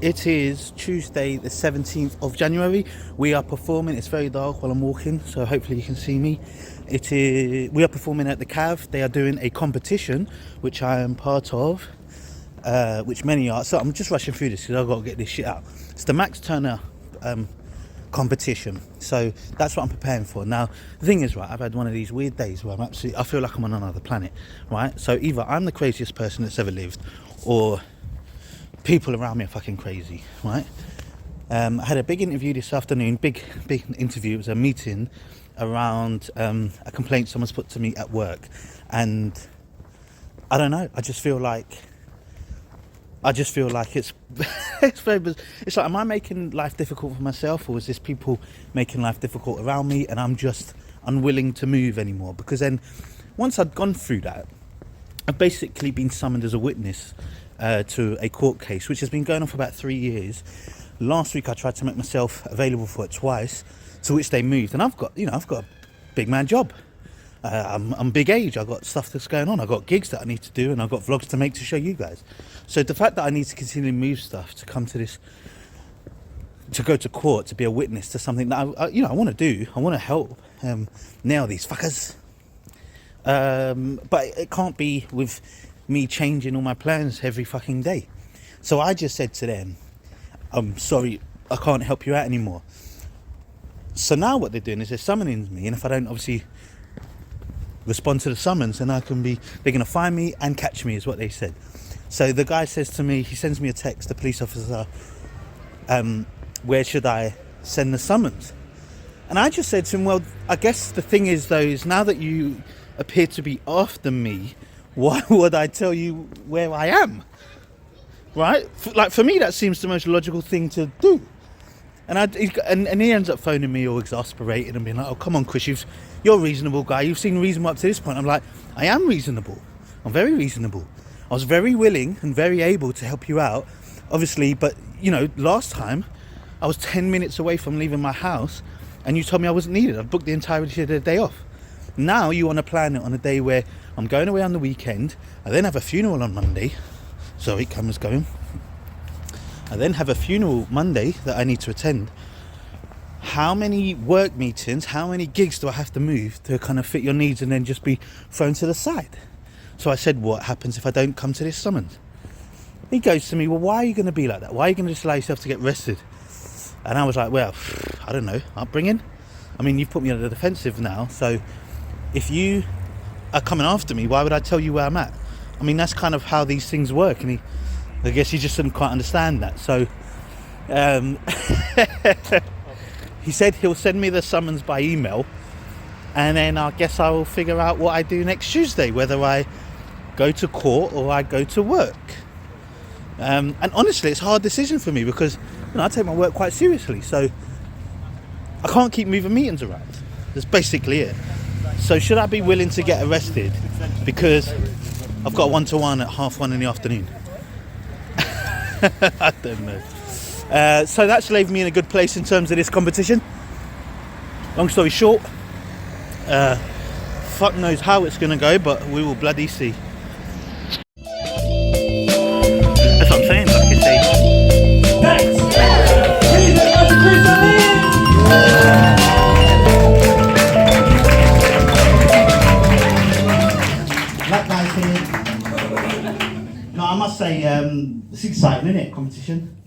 It is Tuesday the 17th of January. We are performing, it's very dark while I'm walking, so hopefully you can see me. We are performing at the Cav. They are doing a competition, which I am part of, which many are. So I'm just rushing through this because I've got to get this shit out. It's the Max Turner competition. So that's what I'm preparing for. Now, the thing is, right, I've had one of these weird days where I feel like I'm on another planet, right? So either I'm the craziest person that's ever lived, or people around me are fucking crazy, right? I had a big interview this afternoon, big interview. It was a meeting around a complaint someone's put to me at work, and I don't know, I just feel like it's it's very bizarre. It's like, am I making life difficult for myself, or is this people making life difficult around me and I'm just unwilling to move anymore? Because then once I'd gone through that, I've basically been summoned as a witness to a court case which has been going on for about 3 years. Last week I tried to make myself available for it twice, to which they moved, and I've got a big man job. I'm big age, I've got stuff that's going on, I've got gigs that I need to do, and I've got vlogs to make to show you guys. So the fact that I need to continually move stuff to come to this, to go to court, to be a witness to something that I want to do, I want to help nail these fuckers, but it can't be with me changing all my plans every fucking day. So I just said to them, I'm sorry, I can't help you out anymore. So now what they're doing is they're summoning me, and if I don't obviously respond to the summons, then they're going to find me and catch me, is what they said. So the guy says to me, he sends me a text, the police officer, where should I send the summons? And I just said to him, well, I guess the thing is though, is now that you appear to be after me, why would I tell you where I am? Right? Like, for me, that seems the most logical thing to do. And he ends up phoning me all exasperated and being like, oh, come on, Chris, you're a reasonable guy. You've seen reasonable up to this point. I'm like, I am reasonable. I'm very reasonable. I was very willing and very able to help you out, obviously. But, last time I was 10 minutes away from leaving my house and you told me I wasn't needed. I've booked the entirety of the day off. Now you want to plan it on a day where I'm going away on the weekend. I then have a funeral on Monday. Sorry, camera's going. I then have a funeral Monday that I need to attend. How many work meetings, how many gigs do I have to move to kind of fit your needs and then just be thrown to the side? So I said, what happens if I don't come to this summons? He goes to me, well, why are you going to be like that? Why are you going to just allow yourself to get arrested? And I was like, well, I don't know, upbringing. I mean, you've put me on the defensive now, so if you are coming after me, why would I tell you where I'm at? I mean, that's kind of how these things work, and I guess he just didn't quite understand that. So he said he'll send me the summons by email, and then I guess I will figure out what I do next Tuesday, whether I go to court or I go to work. And honestly, it's a hard decision for me because I take my work quite seriously, so I can't keep moving meetings around. That's basically it. So should I be willing to get arrested because I've got a 1-to-1 at 1:30 in the afternoon? I don't know. So that's left me in a good place in terms of this competition. Long story short, fuck knows how it's going to go, but we will bloody see. That's what I'm saying, like I say. Thanks! That guy's here. No, I must say, it's exciting, isn't it, competition?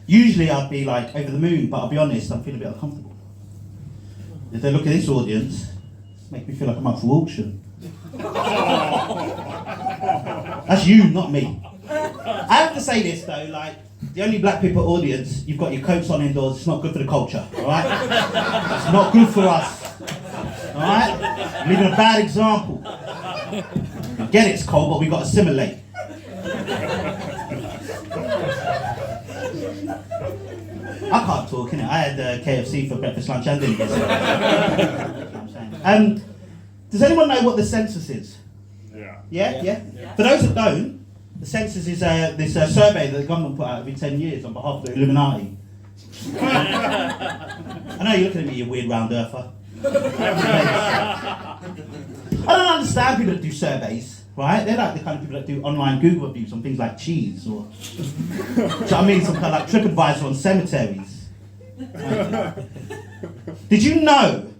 Usually I'd be like over the moon, but I'll be honest, I'm feeling a bit uncomfortable. If they look at this audience, it makes me feel like I'm up for auction. That's you, not me. I have to say this though, like, the only black people audience, you've got your coats on indoors, it's not good for the culture, alright? It's not good for us, alright? Leaving a bad example. I get it's cold, but we've got to assimilate. I can't talk, innit? I had KFC for breakfast, lunch and dinner yesterday. Does anyone know what the census is? Yeah? For those that don't, the census is this survey that the government put out every 10 years on behalf of the Illuminati. I know you're looking at me, you weird round earther. I don't understand people that do surveys, right? They're like the kind of people that do online Google reviews on things like cheese or, do you know what I mean? Some kind of like TripAdvisor on cemeteries. Did you know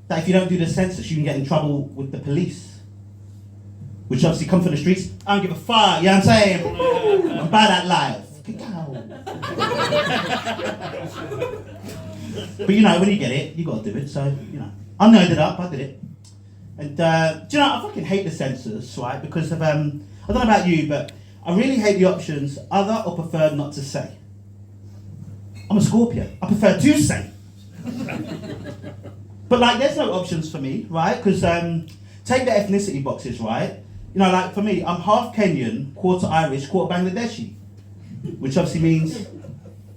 that if you don't do the census, you can get in trouble with the police? Which obviously come from the streets. I don't give a fuck, you know what I'm saying? I'm bad at life. But you know, when you get it, you got to do it. So, you know, I nerded it up, I did it. And do you know, I fucking hate the census, right? Because of, I don't know about you, but I really hate the options other or prefer not to say. I'm a Scorpio. I prefer to say. But like, there's no options for me, right? Because take the ethnicity boxes, right? You know, like for me, I'm half Kenyan, quarter Irish, quarter Bangladeshi. Which obviously means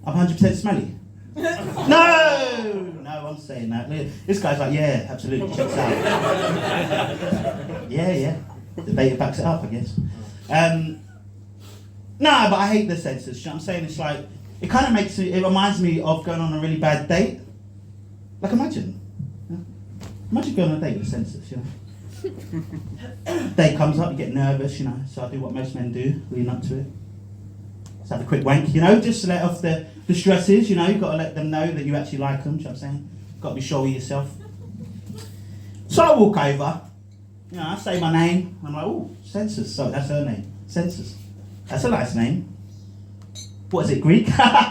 I'm 100% smelly. No, I'm saying that. This guy's like, yeah, absolutely, checks out. Yeah, the data backs it up, I guess. No, but I hate the census, you know what I'm saying? It's like, it kind of makes it reminds me of going on a really bad date. Like imagine going on a date with a census, you know? Date comes up, you get nervous, you know, so I do what most men do, leading up to it. Let's have a quick wank, you know, just to let off the stresses, you know, you've got to let them know that you actually like them, do you know what I'm saying? Got to be sure of yourself. So I walk over, you know, I say my name, I'm like, oh, Census, so that's her name, Census. That's a nice name. What is it, Greek? You've got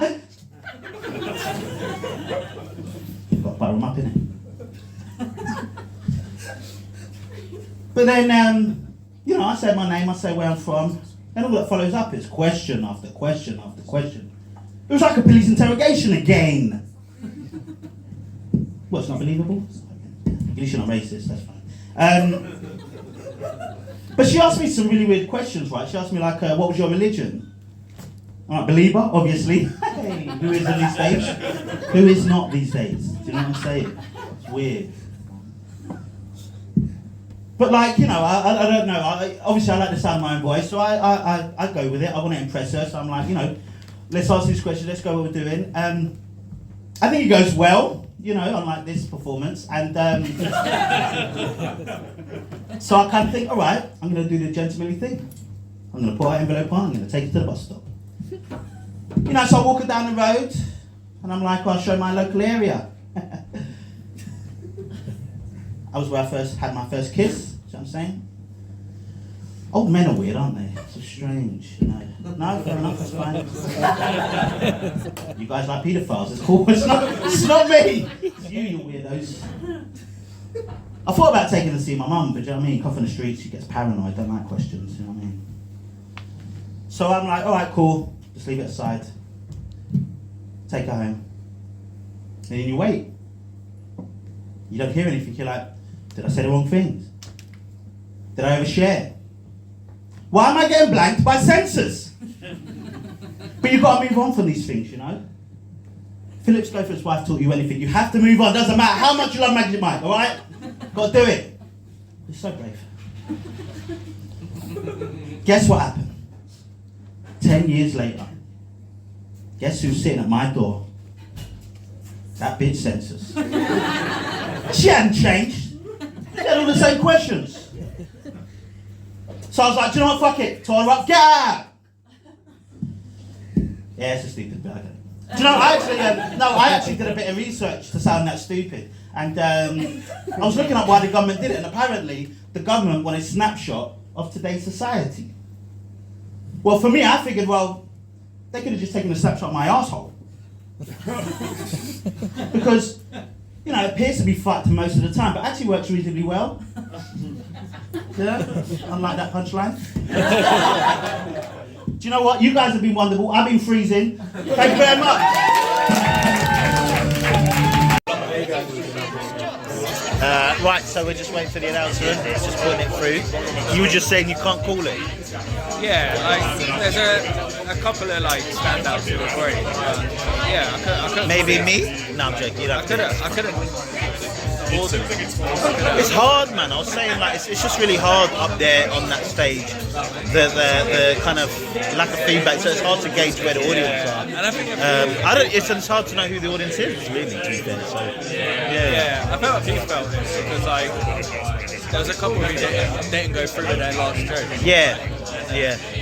to butter them up, innit? But then, you know, I say my name, I say where I'm from, and all that follows up is question after question after question. It was like a police interrogation again. Well, it's not believable. At least you're not racist, that's fine. But she asked me some really weird questions, right? She asked me like, what was your religion? I'm like, believer, obviously. Hey, who is in these days? Who is not these days? Do you know what I'm saying? It's weird. But like, you know, I don't know. Obviously, I like the sound of my own voice, so I go with it. I want to impress her, so I'm like, you know, let's ask this question. Let's go what we're doing. I think it goes well, you know, unlike this performance. And so I kind of think, all right, I'm going to do the gentlemanly thing. I'm going to put our envelope on. I'm going to take it to the bus stop. You know, so I walk her down the road, and I'm like, I'll show my local area. I was where I first had my first kiss. See what I'm saying? Old men are weird, aren't they? So strange, you know. No, fair enough, that's fine. You guys like paedophiles, it's cool. It's not me! It's you weirdos. I thought about taking her to see my mum, but do you know what I mean? Cough in the streets, she gets paranoid, don't like questions, you know what I mean? So I'm like, alright, cool, just leave it aside. Take her home. And then you wait. You don't hear anything, you're like, did I say the wrong things? Did I overshare? Why am I getting blanked by census? But you've got to move on from these things, you know? Philip Schofields' wife taught you anything. You have to move on. Doesn't matter how much you love Magic Mike, all right? Got to do it. You're so brave. Guess what happened? 10 years later. Guess who's sitting at my door? That bitch census. She hadn't changed. She had all the same questions. So I was like, do you know what, fuck it. Tore her up, get out! Yeah, it's a stupid bit, I get it. Do you know, I actually did a bit of research to sound that stupid. And I was looking up why the government did it, and apparently the government wanted a snapshot of today's society. Well, for me, I figured, well, they could have just taken a snapshot of my asshole. Because, you know, it appears to be fucked most of the time, but actually works reasonably well. Yeah, unlike that punchline. Do you know what? You guys have been wonderful. I've been freezing. Thank you very much. Right, so we're just waiting for the announcement. It's just putting it through. You were just saying you can't call it. Yeah, like there's a couple of like standouts that were great. Yeah, I couldn't. Maybe me? No, I'm joking. I couldn't. It's hard, man. I was saying, like, it's just really hard up there on that stage. The kind of lack of feedback, so it's hard to gauge where the audience are. And I think it's hard to know who the audience is, really, to be fair. So yeah. I felt like you felt this because like there was a couple who didn't go through with their last joke. Yeah.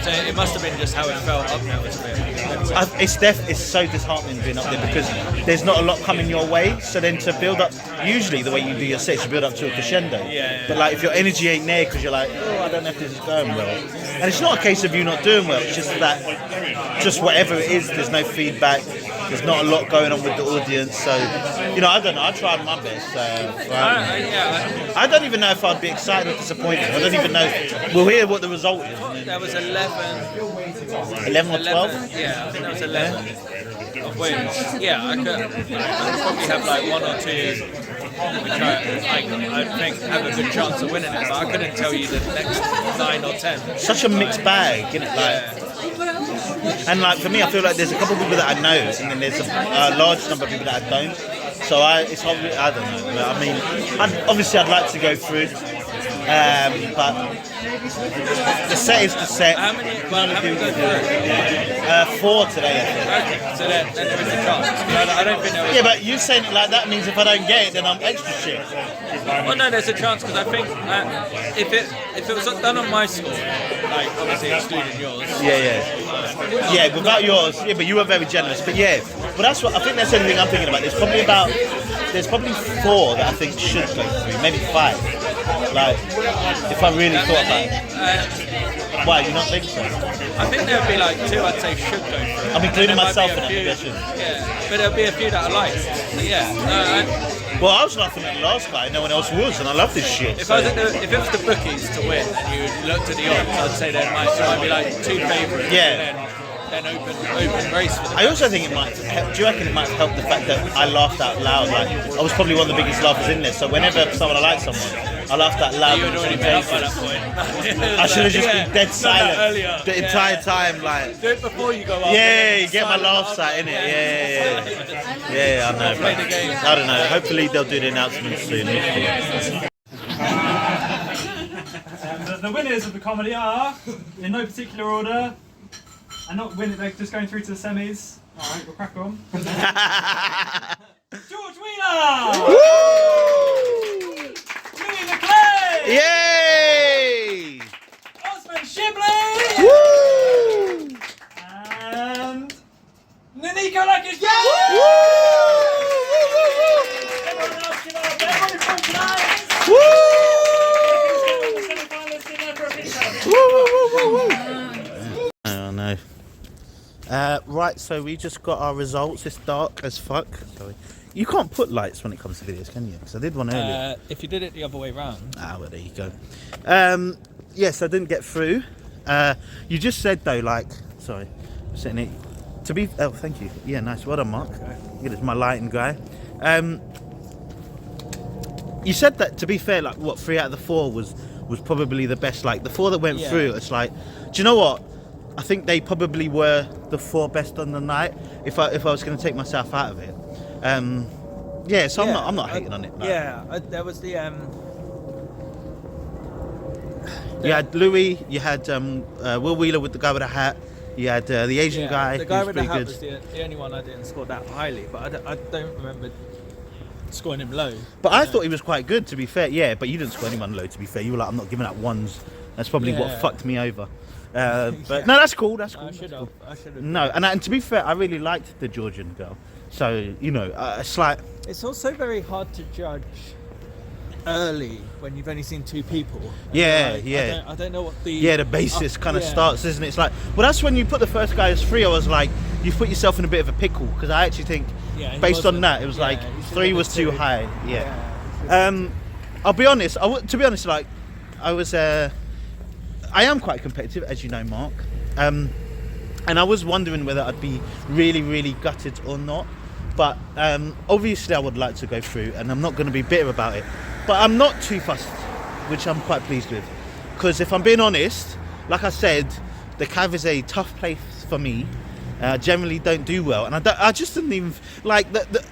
So it must have been just how it felt up there was a bit. It's so disheartening being up there because there's not a lot coming your way. So then to build up, usually the way you do your sets, you build up to a crescendo. Yeah. But like if your energy ain't there because you're like, oh, I don't know if this is going well. And it's not a case of you not doing well. It's just that, just whatever it is, there's no feedback. There's not a lot going on with the audience. So, you know, I don't know. I tried my best. I don't even know if I'd be excited or disappointed. I don't even know. We'll hear what the result is. There was 11 or 12? Yeah, I think there was 11 of which, yeah, I could probably have like one or two which I think have a good chance of winning it, but I couldn't tell you the next 9 or 10. Such a mixed bag, isn't it? Like, and like for me, I feel like there's a couple of people that I know, and then there's a large number of people that I don't. So it's probably, I don't know. But I mean, obviously I'd like to go through, but the set is the set. How many go through? 4 today, I think. Okay, so then there is a chance. I don't think there was. Yeah, but you saying it like that means if I don't get it, then I'm extra shit. Well, no, there's a chance because I think if it was done on my score, like obviously excluding yours. Yeah, without yours. Yeah, but you were very generous. But yeah, but that's what I think. That's the only thing I'm thinking about. There's probably 4 that I think should go through, maybe 5. Like, if I really thought about it. Why, you not think so? I think there would be like 2 I'd say should go through. I'm including myself in it. that. Yeah, but there'll be a few that I like. So yeah. Well, I was laughing at the last guy, no one else was, and I love this shit. If it was the bookies to win and you looked at the odds, I'd say there might be like 2 favourites. Yeah. Then open race for them. I also think it might help. Do you reckon it might help the fact that I laughed out loud? Like, I was probably one of the biggest laughers in there, so whenever I like someone, I laughed out loud. You had already been up by that point. I should have just been dead silent earlier. The entire time, like. Do it before you go up. Yeah, you get my laughs out, innit? Yeah, I know. But I don't know. Hopefully they'll do the announcement soon. The winners of the comedy are, in no particular order, and not winning, they're just going through to the semis. Alright, we'll crack on. George Wheeler! Louis McClay! Yay! Osman Shibley! Woo! And Nico Lakish! Woo! Everyone else give up, everybody from tonight! Woo! Oh no. Right, so we just got our results. It's dark as fuck. Sorry. You can't put lights when it comes to videos, can you? Because I did one earlier. If you did it the other way round. Well, there you go. Yes, I didn't get through. You just said though, like, sorry, I'm sitting here. To be, oh, thank you. Yeah, nice. Well done, Mark. Okay. Good, it's my lighting guy. You said that, to be fair, like, what, 3 out of the 4 was probably the best. Like, the 4 that went through, it's like, do you know what? I think they probably were the 4 best on the night. If I was going to take myself out of it, yeah. So I'm not hating on it. Like. There was the. You had Louis. You had Will Wheeler with the guy with the hat. You had the Asian guy. The guy who's with the pretty hat good. was the only one I didn't score that highly, but I don't remember scoring him low. But I thought he was quite good, to be fair. Yeah, but you didn't score anyone low, to be fair. You were like, I'm not giving out ones. That's probably what fucked me over. But no, that's cool. That's cool. I should have. No, and to be fair, I really liked the Georgian girl. So you know, it's like it's also very hard to judge early when you've only seen 2 people. Yeah. I don't know what the basis kind of starts, isn't it? It's like, well, that's when you put the first guy as 3. I was like, you put yourself in a bit of a pickle because I actually think, based on that, it was like 3 was too high. Yeah. I'll be honest. To be honest, like I was. I am quite competitive, as you know, Mark. And I was wondering whether I'd be really, really gutted or not. But obviously I would like to go through, and I'm not going to be bitter about it. But I'm not too fussed, which I'm quite pleased with. Because if I'm being honest, like I said, the Cav is a tough place for me. Generally don't do well. And I just didn't even... Like,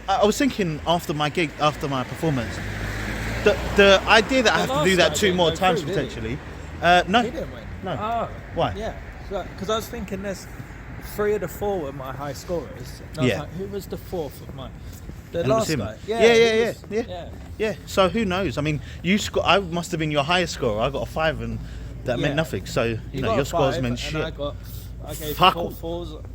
I was thinking after my gig, after my performance, the idea that I have to do that 2 more times potentially... No. He didn't win. No. Oh. Why? Yeah. Because I was thinking there's 3 of the 4 were my high scorers. And I was like, who was the 4th of mine? The And it was last him. guy. Yeah. So who knows? I mean, I must have been your highest score. I got a 5, and that meant nothing. So you know, got your a scores 5, meant and shit. I gave Fuck 4 off. 4s.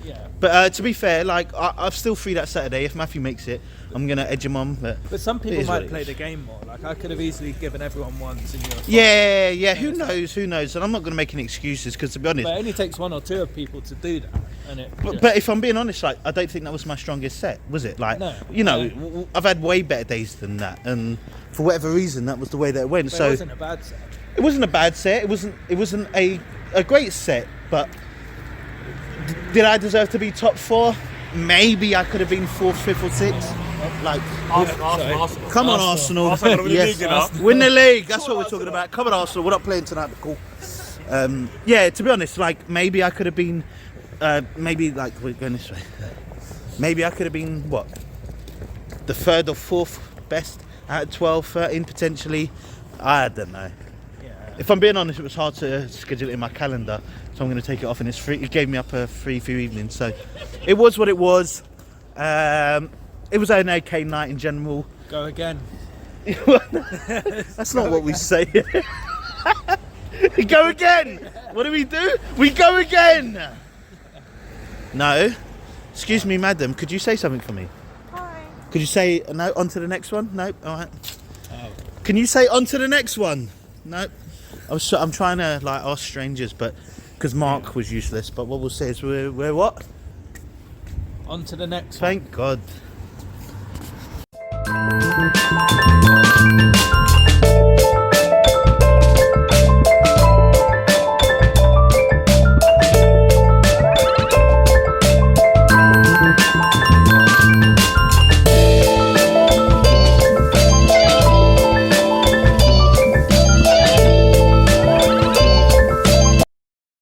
Yeah. But to be fair, like I'm still free that Saturday. If Matthew makes it, I'm gonna edge him on. But Some it people is what might it play is. the game more. Like I could have easily given everyone once and you're fine. Yeah. Who knows? And I'm not gonna make any excuses because, to be honest, But it only takes 1 or 2 of people to do that. And it but if I'm being honest, like I don't think that was my strongest set, was it? Like, No. you know, I've had way better days than that, and for whatever reason, that was the way that it went. but So it wasn't a bad set. it wasn't a bad set. It wasn't a great set, but did I deserve to be top 4? Maybe I could have been 4th, 5th, or 6th. Like, Arsenal. come on, Arsenal! Arsenal gonna win the Yes. league, you know? Win the league. That's what we're talking about. Come on, Arsenal! We're not playing tonight, but cool. Yeah, to be honest, like maybe I could have been, maybe like we're going this way. Maybe I could have been what, the 3rd or 4th best out of 12, 13 potentially. I don't know. Yeah. If I'm being honest, it was hard to schedule it in my calendar, so I'm going to take it off, and it's free. It gave me up a free few evenings, so it was what it was. It was an okay night in general. Go again. That's not what we say. Go again. What do? We go again. No. Excuse me, madam. Could you say something for me? Hi. Could you say no? On to the next one. No. All right. Can you say on to the next one? No. I'm trying to like ask strangers, but because Mark was useless. But what we'll say is we're what? On to the next one. Thank God.